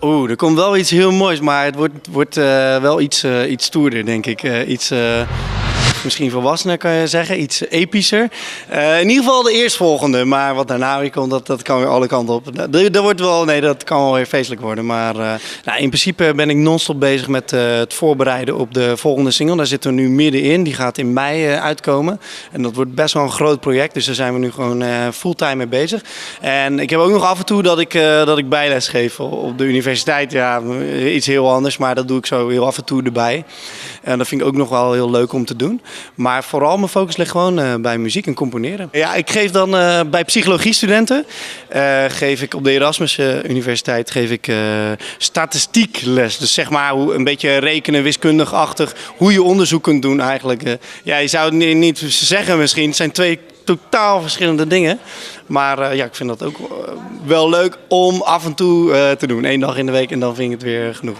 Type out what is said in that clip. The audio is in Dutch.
Oeh, er komt wel iets heel moois, maar het wordt wel iets stoerder, denk ik. Misschien volwassener kan je zeggen, iets epischer. In ieder geval de eerstvolgende, maar wat daarna weer komt, dat kan weer alle kanten op. Dat kan wel weer feestelijk worden. Maar nou, in principe ben ik non-stop bezig met het voorbereiden op de volgende single. Daar zitten we nu middenin, die gaat in mei uitkomen. En dat wordt best wel een groot project, dus daar zijn we nu gewoon fulltime mee bezig. En ik heb ook nog af en toe dat ik bijles geef op de universiteit. Ja, iets heel anders, maar dat doe ik zo heel af en toe erbij. En dat vind ik ook nog wel heel leuk om te doen. Maar vooral mijn focus ligt gewoon bij muziek en componeren. Ja, ik geef dan bij psychologiestudenten, geef ik op de Erasmus Universiteit statistiekles. Dus zeg maar een beetje rekenen, wiskundig-achtig, hoe je onderzoek kunt doen eigenlijk. Ja, je zou het niet zeggen misschien, het zijn twee totaal verschillende dingen. Maar ja, ik vind dat ook wel leuk om af en toe te doen. 1 dag in de week en dan vind ik het weer genoeg.